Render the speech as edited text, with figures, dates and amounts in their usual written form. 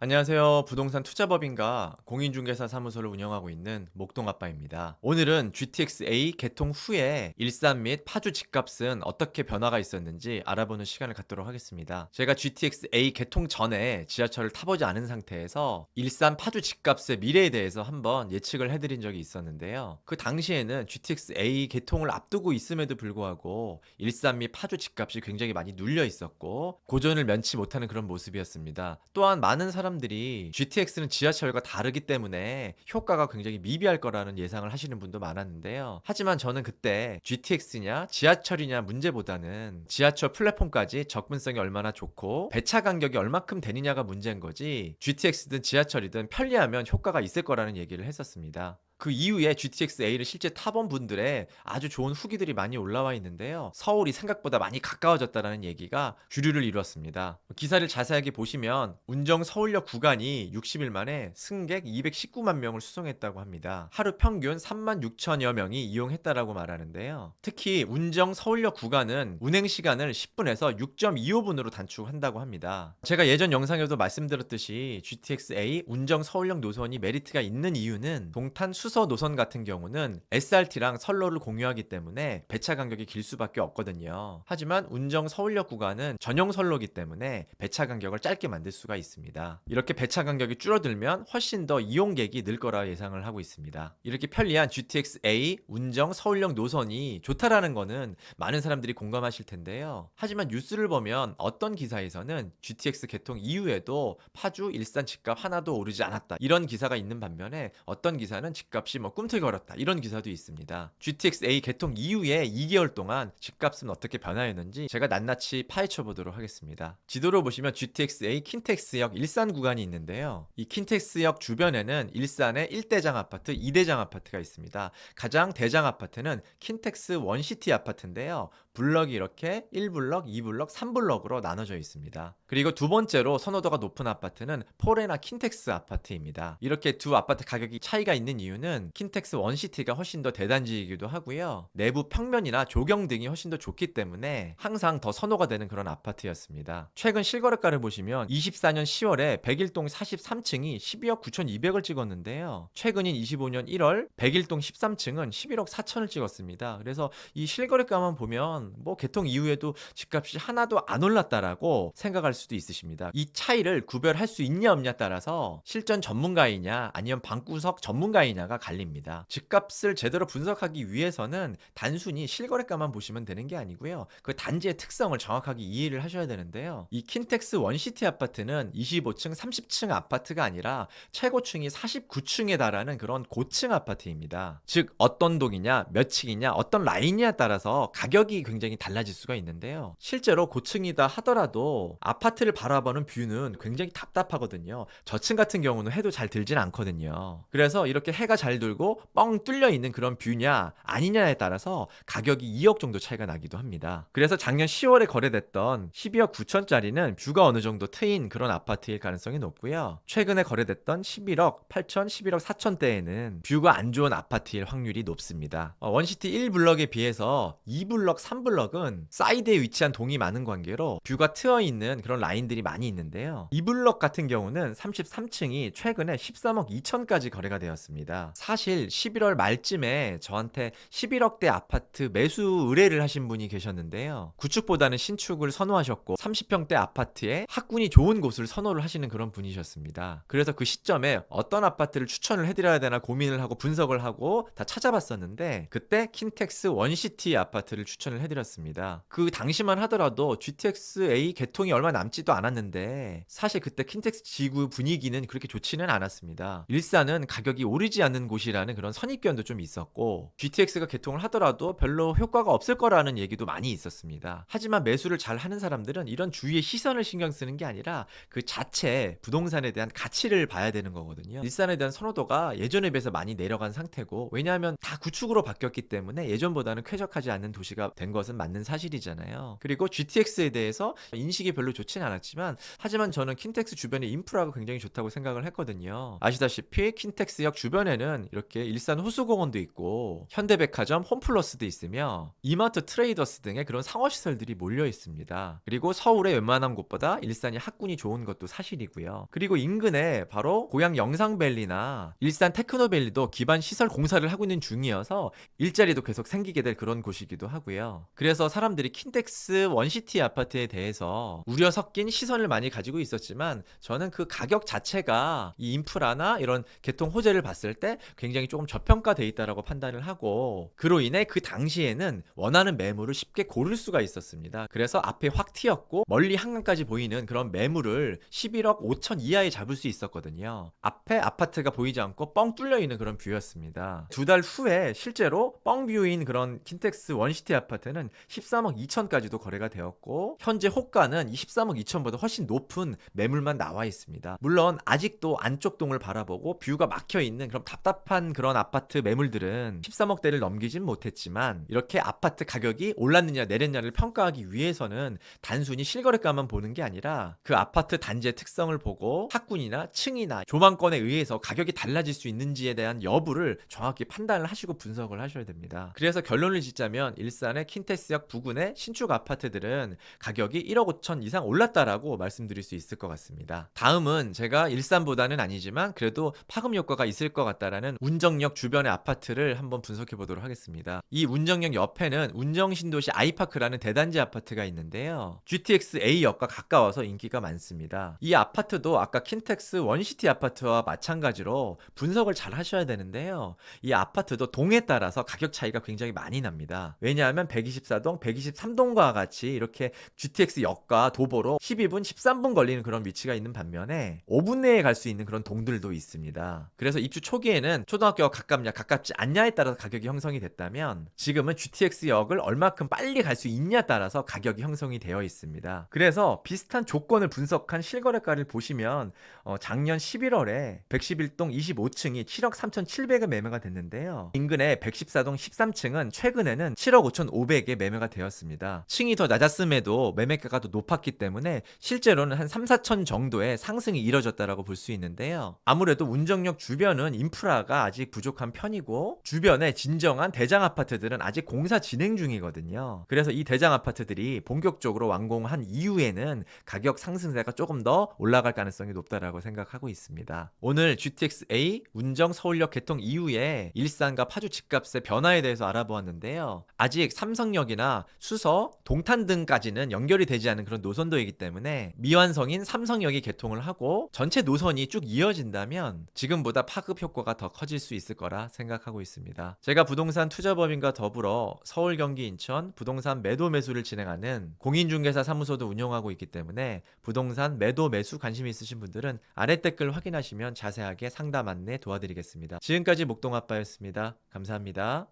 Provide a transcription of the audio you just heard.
안녕하세요. 부동산 투자법인가 공인중개사 사무소를 운영하고 있는 목동아빠입니다. 오늘은 GTX-A 개통 후에 일산 및 파주 집값은 어떻게 변화가 있었는지 알아보는 시간을 갖도록 하겠습니다. 제가 GTX-A 개통 전에 지하철을 타보지 않은 상태에서 일산 파주 집값의 미래에 대해서 한번 예측을 해드린 적이 있었는데요. 그 당시에는 GTX-A 개통을 앞두고 있음에도 불구하고 일산 및 파주 집값이 굉장히 많이 눌려 있었고 고전을 면치 못하는 그런 모습이었습니다. 또한 많은 사람들이 GTX는 지하철과 다르기 때문에 효과가 굉장히 미비할 거라는 예상을 하시는 분도 많았는데요. 하지만 저는 그때 GTX냐 지하철이냐 문제보다는 지하철 플랫폼까지 접근성이 얼마나 좋고 배차 간격이 얼마큼 되느냐가 문제인 거지, GTX든 지하철이든 편리하면 효과가 있을 거라는 얘기를 했었습니다. 그 이후에 GTX-A를 실제 타본 분들의 아주 좋은 후기들이 많이 올라와 있는데요. 서울이 생각보다 많이 가까워졌다는 얘기가 주류를 이루었습니다. 기사를 자세하게 보시면 운정 서울역 구간이 60일 만에 승객 219만 명을 수송했다고 합니다. 하루 평균 3만 6천여 명이 이용했다라고 말하는데요. 특히 운정 서울역 구간은 운행 시간을 10분에서 6.25분으로 단축한다고 합니다. 제가 예전 영상에도 말씀드렸듯이 GTX-A 운정 서울역 노선이 메리트가 있는 이유는 동탄 수서 노선 같은 경우는 SRT랑 선로를 공유하기 때문에 배차 간격이 길 수밖에 없거든요. 하지만 운정 서울역 구간은 전용 선로기 때문에 배차 간격을 짧게 만들 수가 있습니다. 이렇게 배차 간격이 줄어들면 훨씬 더 이용객이 늘 거라 예상을 하고 있습니다. 이렇게 편리한 GTX-A 운정 서울역 노선이 좋다라는 거는 많은 사람들이 공감하실 텐데요. 하지만 뉴스를 보면 어떤 기사에서는 GTX 개통 이후에도 파주 일산 집값 하나도 오르지 않았다, 이런 기사가 있는 반면에 어떤 기사는 집값이 꿈틀거렸다, 이런 기사도 있습니다. GTX-A 개통 이후에 2개월 동안 집값은 어떻게 변화했는지 제가 낱낱이 파헤쳐 보도록 하겠습니다. 지도로 보시면 GTX-A 킨텍스역 일산 구간이 있는데요. 이 킨텍스역 주변에는 일산의 1대장 아파트, 2대장 아파트가 있습니다. 가장 대장 아파트는 킨텍스 원시티 아파트인데요. 블럭이 이렇게 1블럭, 2블럭, 3블럭으로 나눠져 있습니다. 그리고 두 번째로 선호도가 높은 아파트는 포레나 킨텍스 아파트입니다. 이렇게 두 아파트 가격이 차이가 있는 이유는 킨텍스 원시티가 훨씬 더 대단지이기도 하고요. 내부 평면이나 조경 등이 훨씬 더 좋기 때문에 항상 더 선호가 되는 그런 아파트였습니다. 최근 실거래가를 보시면 24년 10월에 101동 43층이 12억 9,200을 찍었는데요. 최근인 25년 1월 101동 13층은 11억 4천을 찍었습니다. 그래서 이 실거래가만 보면 개통 이후에도 집값이 하나도 안 올랐다라고 생각할 수도 있으십니다. 이 차이를 구별할 수 있냐 없냐 따라서 실전 전문가이냐 아니면 방구석 전문가이냐가 갈립니다. 집값을 제대로 분석하기 위해서는 단순히 실거래가만 보시면 되는 게 아니고요. 그 단지의 특성을 정확하게 이해를 하셔야 되는데요. 이 킨텍스 원시티 아파트는 25층, 30층 아파트가 아니라 최고층이 49층에 달하는 그런 고층 아파트입니다. 즉 어떤 동이냐, 몇 층이냐, 어떤 라인이냐에 따라서 가격이 굉장히 달라질 수가 있는데요. 실제로 고층이다 하더라도 아파트를 바라보는 뷰는 굉장히 답답하거든요. 저층 같은 경우는 해도 잘 들진 않거든요. 그래서 이렇게 해가 잘 들고 뻥 뚫려 있는 그런 뷰냐 아니냐에 따라서 가격이 2억 정도 차이가 나기도 합니다. 그래서 작년 10월에 거래됐던 12억 9천짜리는 뷰가 어느 정도 트인 그런 아파트일 가능성이 높고요. 최근에 거래됐던 11억 8천, 11억 4천대에는 뷰가 안 좋은 아파트일 확률이 높습니다. 원시티 1블럭에 비해서 2블럭, 3블럭은 사이드에 위치한 동이 많은 관계로 뷰가 트여 있는 그런 라인들이 많이 있는데요. 2블럭 같은 경우는 33층이 최근에 13억 2천까지 거래가 되었습니다. 사실 11월 말쯤에 저한테 11억대 아파트 매수 의뢰를 하신 분이 계셨는데요. 구축보다는 신축을 선호하셨고 30평대 아파트에 학군이 좋은 곳을 선호를 하시는 그런 분이셨습니다. 그래서 그 시점에 어떤 아파트를 추천을 해드려야 되나 고민을 하고 분석을 하고 다 찾아봤었는데 그때 킨텍스 원시티 아파트를 추천을 해드렸습니다. 그 당시만 하더라도 GTX-A 개통이 얼마 남지도 않았는데 사실 그때 킨텍스 지구 분위기는 그렇게 좋지는 않았습니다. 일산은 가격이 오르지 않는 곳이라는 그런 선입견도 좀 있었고 GTX가 개통을 하더라도 별로 효과가 없을 거라는 얘기도 많이 있었습니다. 하지만 매수를 잘 하는 사람들은 이런 주위의 시선을 신경 쓰는 게 아니라 그 자체 부동산에 대한 가치를 봐야 되는 거거든요. 일산에 대한 선호도가 예전에 비해서 많이 내려간 상태고, 왜냐하면 다 구축으로 바뀌었기 때문에 예전보다는 쾌적하지 않는 도시가 된 것은 맞는 사실이잖아요. 그리고 GTX에 대해서 인식이 별로 좋진 않았지만 하지만 저는 킨텍스 주변의 인프라가 굉장히 좋다고 생각을 했거든요. 아시다시피 킨텍스역 주변에는 이렇게 일산 호수공원도 있고 현대백화점, 홈플러스도 있으며 이마트 트레이더스 등의 그런 상업시설들이 몰려 있습니다. 그리고 서울의 웬만한 곳보다 일산이 학군이 좋은 것도 사실이고요. 그리고 인근에 바로 고향 영상밸리나 일산 테크노밸리도 기반 시설 공사를 하고 있는 중이어서 일자리도 계속 생기게 될 그런 곳이기도 하고요. 그래서 사람들이 킨텍스 원시티 아파트에 대해서 우려 섞인 시선을 많이 가지고 있었지만 저는 그 가격 자체가 이 인프라나 이런 개통 호재를 봤을 때 굉장히 조금 저평가돼 있다라고 판단을 하고 그로 인해 그 당시에는 원하는 매물을 쉽게 고를 수가 있었습니다. 그래서 앞에 확 튀었고 멀리 한강까지 보이는 그런 매물을 11억 5천 이하에 잡을 수 있었거든요. 앞에 아파트가 보이지 않고 뻥 뚫려 있는 그런 뷰였습니다. 두 달 후에 실제로 뻥 뷰인 그런 킨텍스 원시티 아파트는 13억 2천까지도 거래가 되었고 현재 호가는 이 13억 2천보다 훨씬 높은 매물만 나와 있습니다. 물론 아직도 안쪽 동을 바라보고 뷰가 막혀 있는 그런 답답한 그런 아파트 매물들은 13억대를 넘기진 못했지만 이렇게 아파트 가격이 올랐느냐 내렸냐를 평가하기 위해서는 단순히 실거래가만 보는 게 아니라 그 아파트 단지의 특성을 보고 학군이나 층이나 조망권에 의해서 가격이 달라질 수 있는지에 대한 여부를 정확히 판단을 하시고 분석을 하셔야 됩니다. 그래서 결론을 짓자면 일산의 킨텍스역 부근의 신축 아파트들은 가격이 1억 5천 이상 올랐다라고 말씀드릴 수 있을 것 같습니다. 다음은 제가 일산보다는 아니지만 그래도 파급 효과가 있을 것 같다라는 운정역 주변의 아파트를 한번 분석해 보도록 하겠습니다. 이 운정역 옆에는 운정신도시 아이파크라는 대단지 아파트가 있는데요. GTX A역과 가까워서 인기가 많습니다. 이 아파트도 아까 킨텍스 원시티 아파트와 마찬가지로 분석을 잘 하셔야 되는데요. 이 아파트도 동에 따라서 가격 차이가 굉장히 많이 납니다. 왜냐하면 124동, 123동과 같이 이렇게 GTX역과 도보로 12분, 13분 걸리는 그런 위치가 있는 반면에 5분 내에 갈 수 있는 그런 동들도 있습니다. 그래서 입주 초기에는 초등학교가 가깝냐 가깝지 않냐에 따라서 가격이 형성이 됐다면 지금은 GTX역을 얼마큼 빨리 갈 수 있냐에 따라서 가격이 형성이 되어 있습니다. 그래서 비슷한 조건을 분석한 실거래가를 보시면 작년 11월에 111동 25층이 7억 3,700에 매매가 됐는데요. 인근의 114동 13층은 최근에는 7억 5,500에 매매가 되었습니다. 층이 더 낮았음에도 매매가가 더 높았기 때문에 실제로는 한 3, 4천 정도의 상승이 이뤄졌다라고 볼 수 있는데요. 아무래도 운정역 주변은 인프라가 아직 부족한 편이고 주변에 진정한 대장 아파트들은 아직 공사 진행 중이거든요. 그래서 이 대장 아파트들이 본격적으로 완공한 이후에는 가격 상승세가 조금 더 올라갈 가능성이 높다라고 생각하고 있습니다. 오늘 GTX-A 운정 서울역 개통 이후에 일산과 파주 집값의 변화에 대해서 알아보았는데요. 아직 삼성역이나 수서, 동탄 등까지는 연결이 되지 않은 그런 노선도이기 때문에 미완성인 삼성역이 개통을 하고 전체 노선이 쭉 이어진다면 지금보다 파급 효과가 더 커질 수 있을 거라 생각하고 있습니다. 제가 부동산 투자법인과 더불어 서울, 경기, 인천 부동산 매도 매수를 진행하는 공인중개사 사무소도 운영하고 있기 때문에 부동산 매도 매수 관심 있으신 분들은 아래 댓글 확인하시면 자세하게 상담 안내 도와드리겠습니다. 지금까지 목동아빠였습니다. 감사합니다.